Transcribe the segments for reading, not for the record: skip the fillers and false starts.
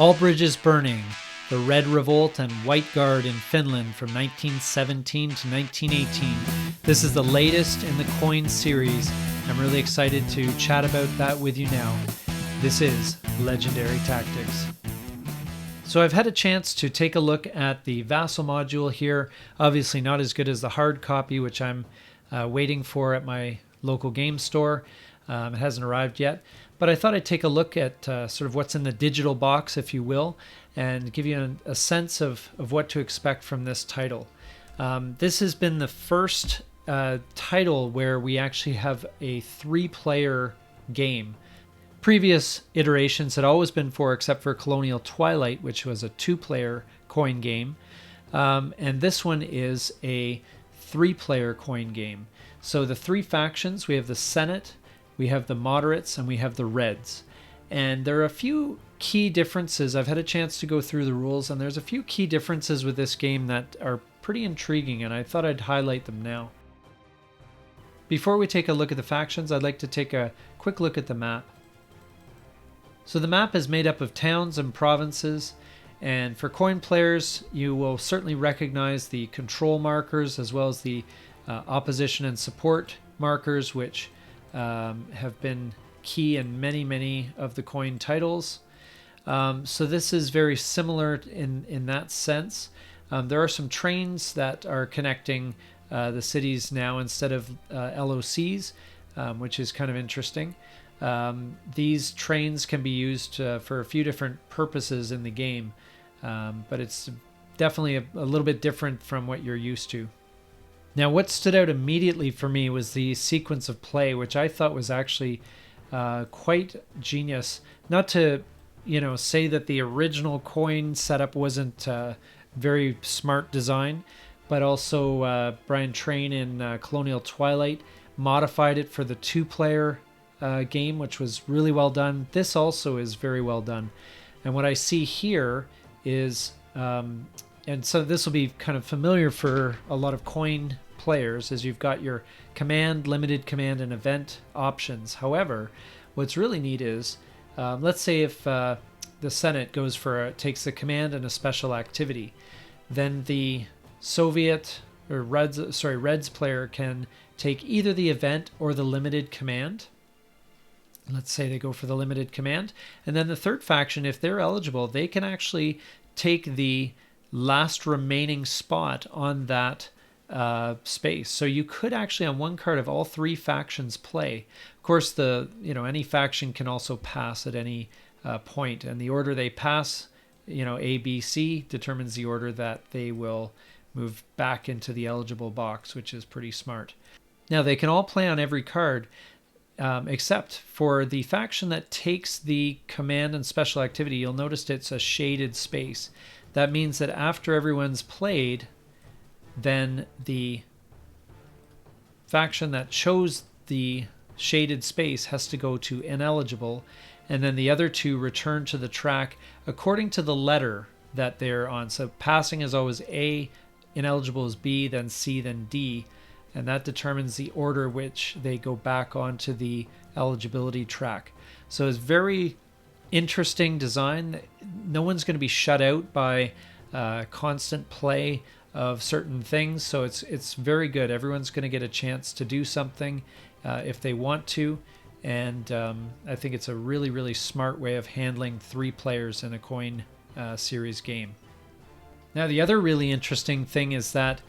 All Bridges Burning, the Red Revolt and White Guard in Finland from 1917 to 1918. This is the latest in the coin series. I'm really excited to chat about that with you now. This is Legendary Tactics. So I've had a chance to take a look at the Vassal module here. Obviously not as good as the hard copy, which I'm waiting for at my local game store. It hasn't arrived yet. But I thought I'd take a look at sort of what's in the digital box, if you will, and give you a sense of what to expect from this title. This has been the first title where we actually have a 3-player game. Previous iterations had always been 4, except for Colonial Twilight, which was a 2-player coin game. And this one is a 3-player coin game. So the 3 factions, we have the Senate, we have the moderates, and we have the reds. And there are a few key differences. I've had a chance to go through the rules, and there's a few key differences with this game that are pretty intriguing, and I thought I'd highlight them now. Before we take a look at the factions, I'd like to take a quick look at the map. So the map is made up of towns and provinces, and for coin players, you will certainly recognize the control markers as well as the opposition and support markers, which have been key in many of the coin titles. So this is very similar in that sense. There are some trains that are connecting the cities now instead of LOCs, which is kind of interesting. These trains can be used for a few different purposes in the game, but it's definitely a little bit different from what you're used to. Now, what stood out immediately for me was the sequence of play, which I thought was actually quite genius. Not to, say that the original coin setup wasn't very smart design, but also Brian Train in Colonial Twilight modified it for the 2-player game, which was really well done. This also is very well done. And what I see here is, and so this will be kind of familiar for a lot of coin players, is you've got your command, limited command, and event options. However, what's really neat is, let's say if the Senate takes the command and a special activity, then the Reds player can take either the event or the limited command. Let's say they go for the limited command, and then the third faction, if they're eligible, they can actually take the last remaining spot on that space. So you could actually on one card have all 3 factions play. Of course, any faction can also pass at any point, and the order they pass, A, B, C, determines the order that they will move back into the eligible box, which is pretty smart. Now, they can all play on every card, except for the faction that takes the command and special activity. You'll notice it's a shaded space. That means that after everyone's played, then the faction that chose the shaded space has to go to ineligible, and then the other 2 return to the track according to the letter that they're on. So passing is always A, ineligible is B, then C, then D, and that determines the order which they go back onto the eligibility track. So it's very interesting design. No one's going to be shut out by constant play of certain things, so it's very good. Everyone's going to get a chance to do something if they want to, and I think it's a really smart way of handling 3 players in a coin series game. Now, the other really interesting thing is that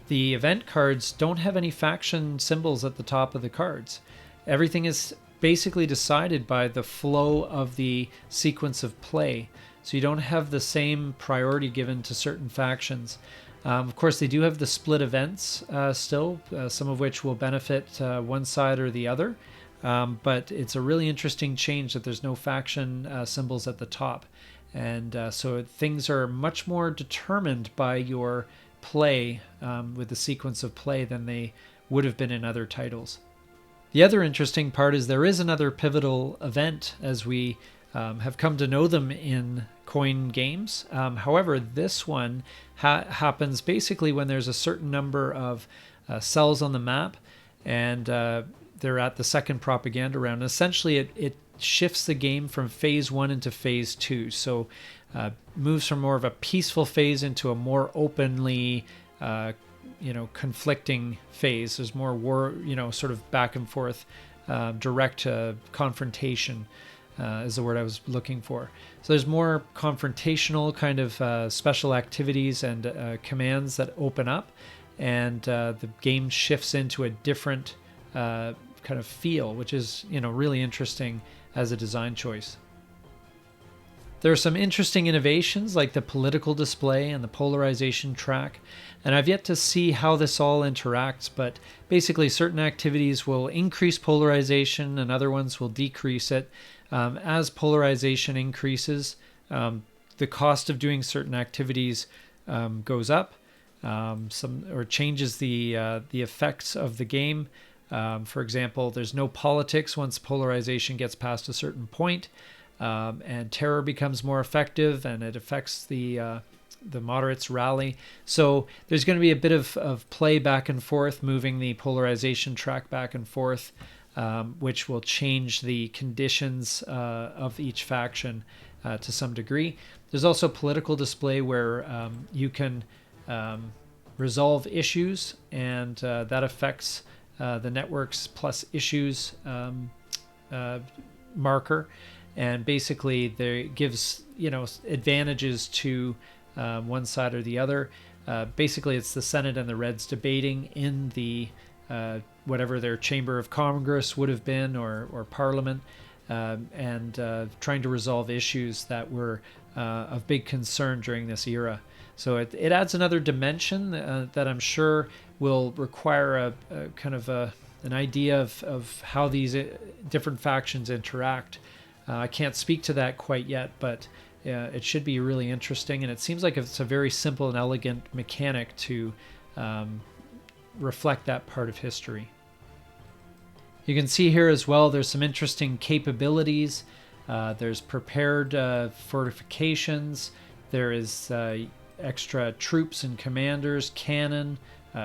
the event cards don't have any faction symbols at the top of the cards. Everything is basically decided by the flow of the sequence of play. So you don't have the same priority given to certain factions. Of course, they do have the split events still, some of which will benefit one side or the other. But it's a really interesting change that there's no faction symbols at the top. And so things are much more determined by your play with the sequence of play than they would have been in other titles. The other interesting part is there is another pivotal event as we have come to know them in coin games. However, this one happens basically when there's a certain number of cells on the map, and they're at the second propaganda round. Essentially, it shifts the game from phase 1 into phase 2. So moves from more of a peaceful phase into a more openly conflicting phase. There's more war, sort of back and forth, direct confrontation is the word I was looking for. So there's more confrontational kind of special activities and commands that open up, and the game shifts into a different kind of feel, which is really interesting as a design choice. There are some interesting innovations like the political display and the polarization track, and I've yet to see how this all interacts, but basically certain activities will increase polarization and other ones will decrease it. As polarization increases, the cost of doing certain activities goes up, or changes the effects of the game. For example, there's no politics once polarization gets past a certain point. And terror becomes more effective, and it affects the moderates rally. So there's going to be a bit of play back and forth, moving the polarization track back and forth, which will change the conditions of each faction to some degree. There's also political display where you can resolve issues, and that affects the network's plus issues marker. And basically, there gives advantages to one side or the other. Basically, it's the Senate and the Reds debating in the whatever their chamber of Congress would have been, or Parliament, and trying to resolve issues that were of big concern during this era. So it adds another dimension that I'm sure will require a kind of an idea of how these different factions interact. I can't speak to that quite yet, but it should be really interesting, and it seems like it's a very simple and elegant mechanic to reflect that part of history. You can see here as well there's some interesting capabilities. There's prepared fortifications, there is extra troops and commanders, cannon,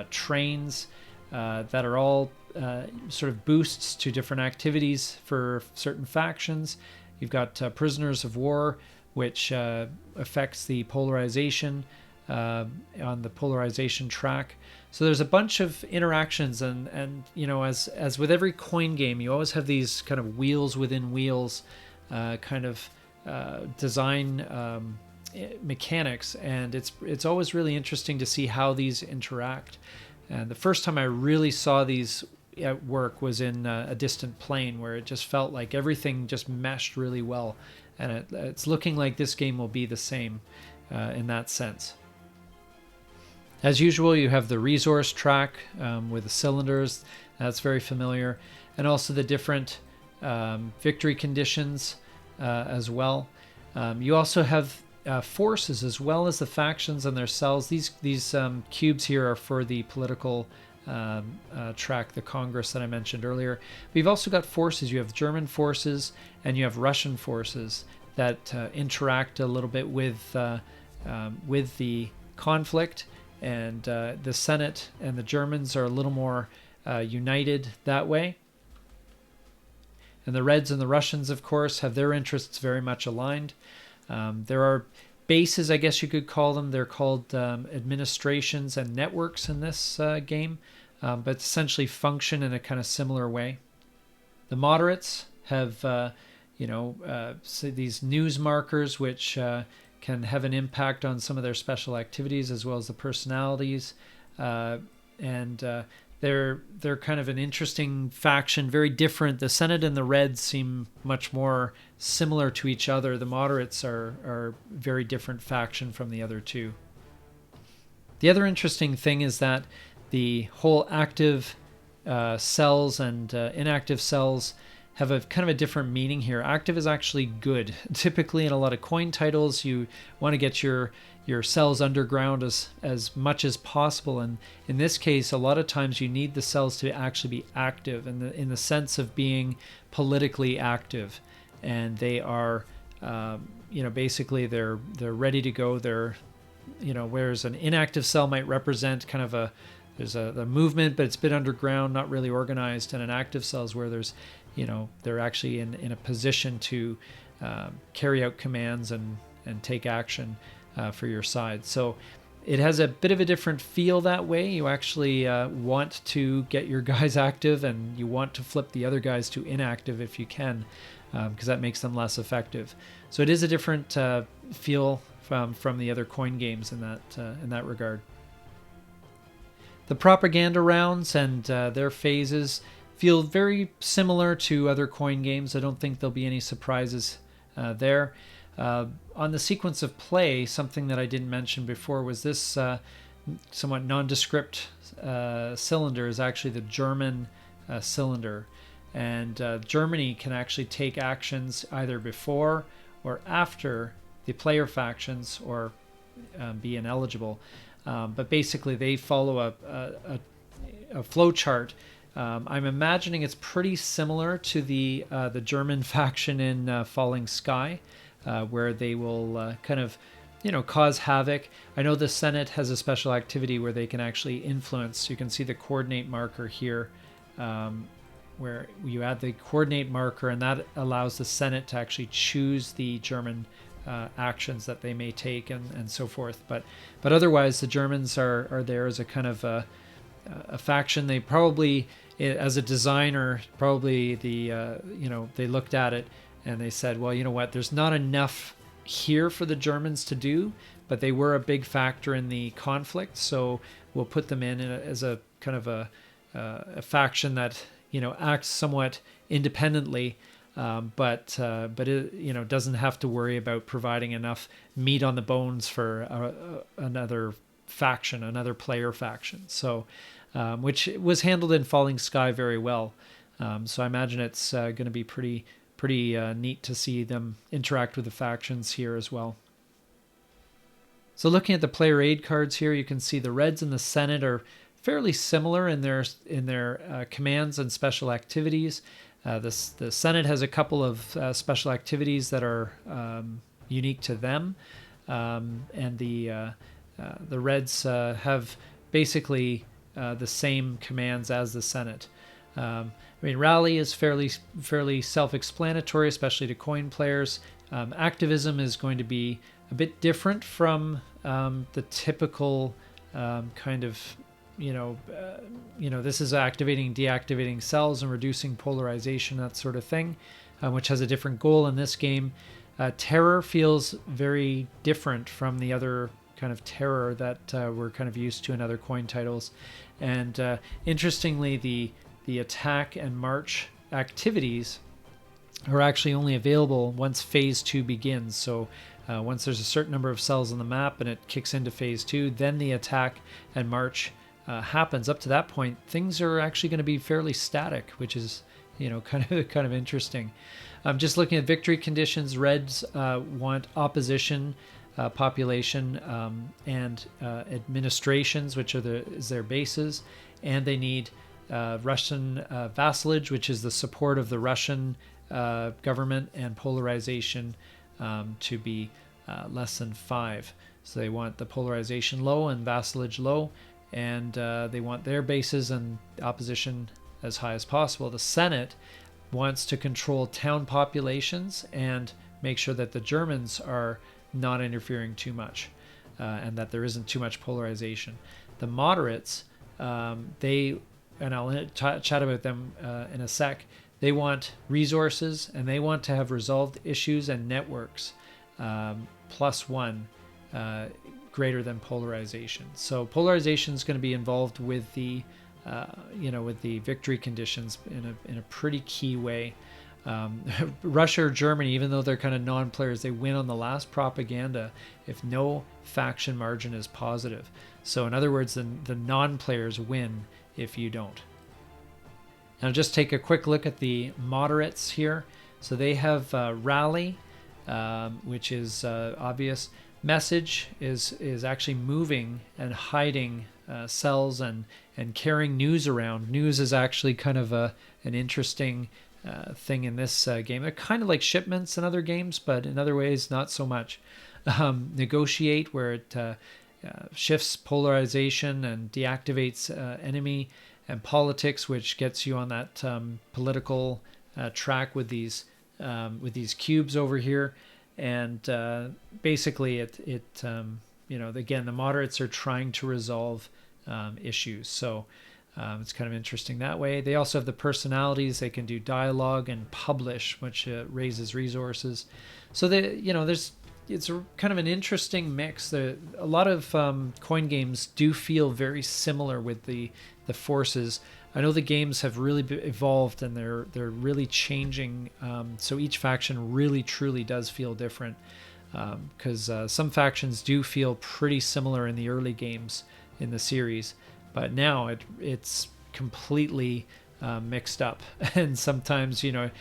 trains that are all sort of boosts to different activities for certain factions. You've got prisoners of war, which affects the polarization on the polarization track. So there's a bunch of interactions, and as with every coin game, you always have these kind of wheels within wheels kind of design mechanics, and it's always really interesting to see how these interact. And the first time I really saw these at work was in A Distant Plain, where it just felt like everything just meshed really well, and it's looking like this game will be the same in that sense. As usual, you have the resource track with the cylinders. That's very familiar, and also the different victory conditions as well. You also have forces as well as the factions and their cells. These cubes here are for the political track, the Congress that I mentioned earlier. But you've also got forces. You have German forces and you have Russian forces that interact a little bit with the conflict, and the Senate and the Germans are a little more united that way. And the Reds and the Russians, of course, have their interests very much aligned. There are bases, I guess you could call them. They're called administrations and networks in this game, but essentially function in a kind of similar way. The moderates have, these news markers, which can have an impact on some of their special activities as well as the personalities, and they're kind of an interesting faction, very different. The Senate and the Reds seem much more similar to each other. The moderates are very different faction from the other two. The other interesting thing is that the whole active cells and inactive cells have a kind of a different meaning here. Active is actually good. Typically in a lot of coin titles, you want to get your cells underground as much as possible, and in this case a lot of times you need the cells to actually be active in the sense of being politically active, and they are basically they're ready to go. They're whereas an inactive cell might represent kind of there's a movement, but it's been underground, not really organized, and an active cell is where there's they're actually in a position to carry out commands and take action for your side. So it has a bit of a different feel that way. You actually want to get your guys active, and you want to flip the other guys to inactive if you can, because that makes them less effective. So it is a different feel from the other coin games in that regard. The propaganda rounds and their phases feel very similar to other coin games. I don't think there'll be any surprises there. On the sequence of play, something that I didn't mention before was this somewhat nondescript cylinder is actually the German cylinder. And Germany can actually take actions either before or after the player factions, or be ineligible. But basically they follow a flow chart. I'm imagining it's pretty similar to the German faction in Falling Sky, where they will kind of cause havoc. I know the Senate has a special activity where they can actually influence. You can see the coordinate marker here, where you add the coordinate marker, and that allows the Senate to actually choose the German actions that they may take and so forth. But otherwise, the Germans are there as a kind of a faction. They probably, as a designer, probably they looked at it and they said, well, you know what, there's not enough here for the Germans to do, but they were a big factor in the conflict, so we'll put them as a kind of a faction that acts somewhat independently, but it doesn't have to worry about providing enough meat on the bones for another faction, another player faction. So, which was handled in Falling Sky very well. So I imagine it's going to be pretty neat to see them interact with the factions here as well. So looking at the player aid cards here, you can see the Reds and the Senate are fairly similar in their commands and special activities. The Senate has a couple of special activities that are unique to them, and the Reds have basically the same commands as the Senate. Rally is fairly self-explanatory, especially to coin players. Activism is going to be a bit different from the typical kind of, this is activating, deactivating cells and reducing polarization, that sort of thing, which has a different goal in this game. Terror feels very different from the other kind of terror that we're kind of used to in other coin titles. And interestingly, the attack and march activities are actually only available once phase 2 begins. So once there's a certain number of cells on the map and it kicks into phase 2, then the attack and march happens. Up to that point, things are actually going to be fairly static, which is kind of interesting. Just looking at victory conditions, Reds want opposition population and administrations, which is their bases, and they need Russian vassalage, which is the support of the Russian government, and polarization to be less than 5. So they want the polarization low and vassalage low, and they want their bases and opposition as high as possible. The Senate wants to control town populations and make sure that the Germans are not interfering too much, and that there isn't too much polarization. The moderates, and I'll chat about them in a sec, they want resources, and they want to have resolved issues and networks +1 greater than polarization. So polarization is going to be involved with the with the victory conditions in a pretty key way. Russia or Germany, even though they're kind of non-players, they win on the last propaganda if no faction margin is positive. So in other words, the non-players win if you don't. Now just take a quick look at the moderates here. So they have rally, which is obvious. Message is actually moving and hiding cells and carrying news around. News is actually kind of an interesting thing in this game. They're kind of like shipments in other games, but in other ways not so much. Negotiate, where it shifts polarization and deactivates enemy, and politics, which gets you on that political track with these cubes over here, and basically again, the moderates are trying to resolve issues. So it's kind of interesting that way. They also have the personalities. They can do dialogue and publish, which raises resources. So it's kind of an interesting mix. A lot of coin games do feel very similar with the forces. I know the games have really evolved, and they're really changing. So each faction really truly does feel different, because some factions do feel pretty similar in the early games in the series, but now it's completely mixed up, and sometimes you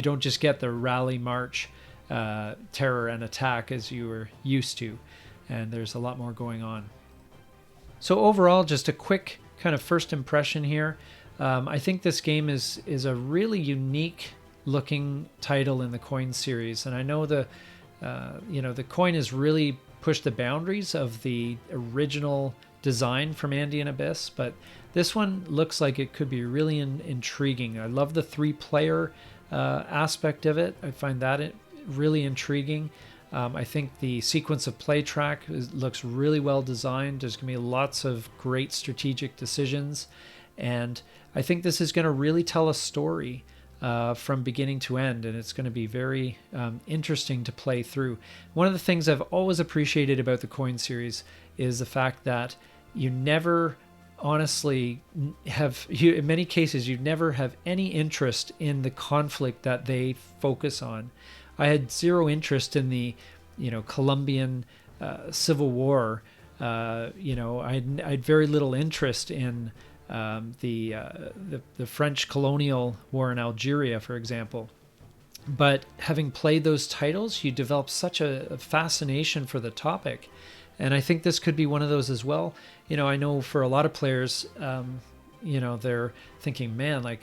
don't just get the rally march, terror and attack as you were used to, and there's a lot more going on. So overall, just a quick kind of first impression here. I think this game is a really unique looking title in the coin series, and I know the coin has really pushed the boundaries of the original design from Andean Abyss, but this one looks like it could be really intriguing. I love the 3-player aspect of it. I find that really intriguing. I think the sequence of play track looks really well designed. There's going to be lots of great strategic decisions, and I think this is going to really tell a story from beginning to end, and it's going to be very interesting to play through. One of the things I've always appreciated about the coin series is the fact that you never honestly in many cases, you never have any interest in the conflict that they focus on. I had zero interest in the, Colombian Civil War. I had very little interest in the French colonial war in Algeria, for example. But having played those titles, you develop such a fascination for the topic. And I think this could be one of those as well. I know for a lot of players, they're thinking, man,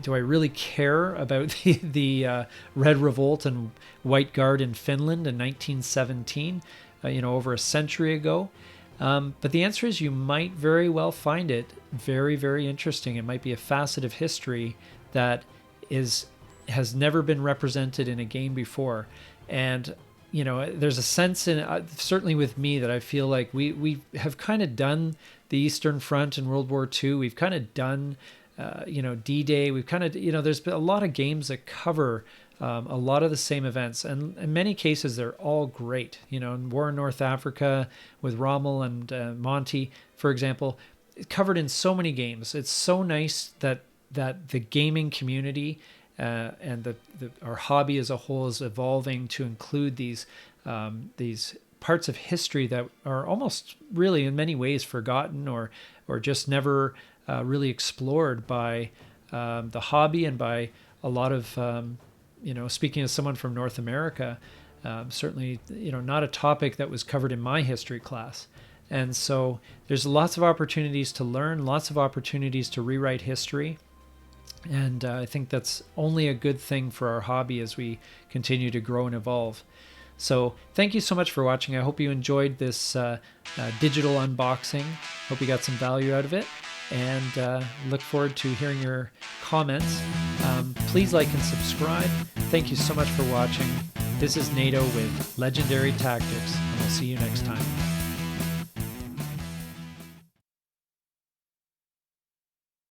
do I really care about the Red Revolt and White Guard in Finland in 1917, over a century ago? But the answer is you might very well find it very, very interesting. It might be a facet of history that has never been represented in a game before. And there's a sense in certainly with me that I feel like we have kind of done the Eastern Front in World War II. We've kind of done D-Day. We've kind of there's been a lot of games that cover a lot of the same events, and in many cases they're all great. War in North Africa with Rommel and Monty, for example, covered in so many games. It's so nice that the gaming community and our hobby as a whole is evolving to include these parts of history that are almost really in many ways forgotten or just never really explored by the hobby and by a lot of speaking as someone from North America, certainly not a topic that was covered in my history class. And so there's lots of opportunities to learn, lots of opportunities to rewrite history. And I think that's only a good thing for our hobby as we continue to grow and evolve. So thank you so much for watching. I hope you enjoyed this digital unboxing. Hope you got some value out of it, and look forward to hearing your comments. Please like and subscribe. Thank you so much for watching. This is NATO with Legendary Tactics, and we'll see you next time.